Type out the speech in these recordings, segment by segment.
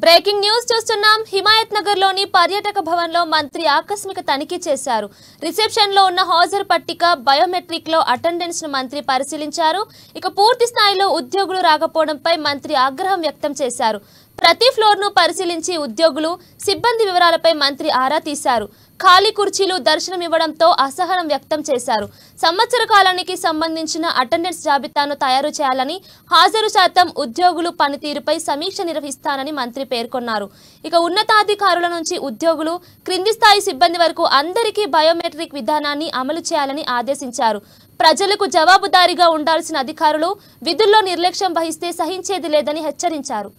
Breaking news చూస్తున్నాం. హిమాయత్ నగర్ లోని పర్యాటక భవన్ లో మంత్రి ఆకస్మిక తనిఖీ చేశారు. రిసెప్షన్ లో ఉన్న హాజరు పట్టిక, బయోమెట్రిక్ లో అటెండెన్స్ ను మంత్రి పరిశీలించారు. ఇక పూర్తి స్థాయిలో ఉద్యోగులు రాకపోవడంపై మంత్రి ఆగ్రహం వ్యక్తం చేశారు. ప్రతి ఫ్లోర్ ను పరిశీలించి ఉద్యోగులు, సిబ్బంది వివరాలపై మంత్రి ఆరా తీశారు. ఖాళీ కుర్చీలు దర్శనం ఇవ్వడంతో అసహనం వ్యక్తం చేశారు. సంవత్సర కాలానికి సంబంధించిన అటెండెన్స్ జాబితాను తయారు చేయాలని, హాజరు శాతం, ఉద్యోగులు పనితీరుపై సమీక్ష నిర్వహిస్తానని మంత్రి పేర్కొన్నారు. ఇక ఉన్నతాధికారుల నుంచి ఉద్యోగులు, క్రింది స్థాయి సిబ్బంది వరకు అందరికీ బయోమెట్రిక్ విధానాన్ని అమలు చేయాలని ఆదేశించారు. ప్రజలకు జవాబుదారీగా ఉండాల్సిన అధికారులు విధుల్లో నిర్లక్ష్యం వహిస్తే సహించేది లేదని హెచ్చరించారు.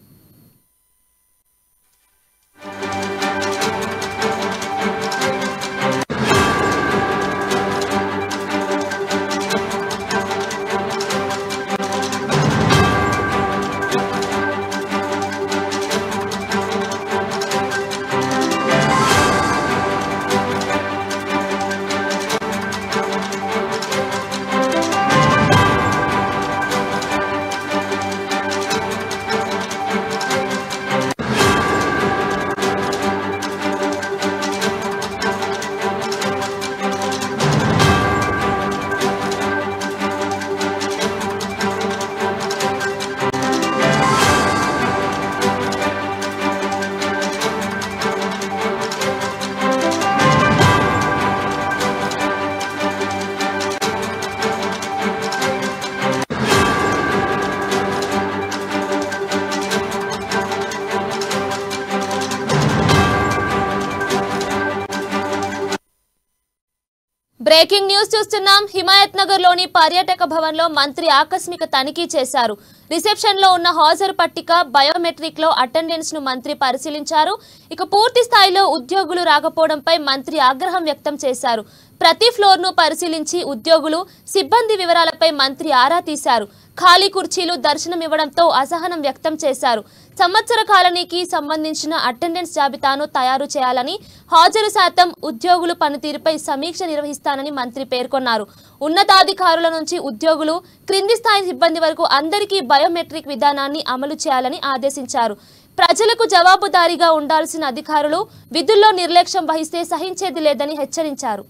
బ్రేకింగ్ న్యూస్ చూస్తున్నాం. హిమాయత్ నగర్ లోని పర్యాటక భవన్ లో మంత్రి ఆకస్మిక తనిఖీ చేశారు. రిసెప్షన్ లో ఉన్న హాజరు పట్టిక, బయోమెట్రిక్ లో అటెండెన్స్ ను మంత్రి పరిశీలించారు. ఇక పూర్తి స్థాయిలో ఉద్యోగులు రాకపోవడంపై మంత్రి ఆగ్రహం వ్యక్తం చేశారు. ప్రతి ఫ్లోర్ ను పరిశీలించి ఉద్యోగులు, సిబ్బంది వివరాలపై మంత్రి ఆరా తీశారు. ఖాళీ కుర్చీలు దర్శనం ఇవ్వడంతో అసహనం వ్యక్తం చేశారు. సంవత్సర కాలానికి సంబంధించిన అటెండెన్స్ జాబితాను తయారు చేయాలని, హాజరు శాతం, ఉద్యోగులు పనితీరుపై సమీక్ష నిర్వహిస్తానని మంత్రి పేర్కొన్నారు. ఉన్నతాధికారుల నుంచి ఉద్యోగులు, క్రింది స్థాయి సిబ్బంది వరకు అందరికీ బయోమెట్రిక్ విధానాన్ని అమలు చేయాలని ఆదేశించారు. ప్రజలకు జవాబుదారీగా ఉండాల్సిన అధికారులు విధుల్లో నిర్లక్ష్యం వహిస్తే సహించేది లేదని హెచ్చరించారు.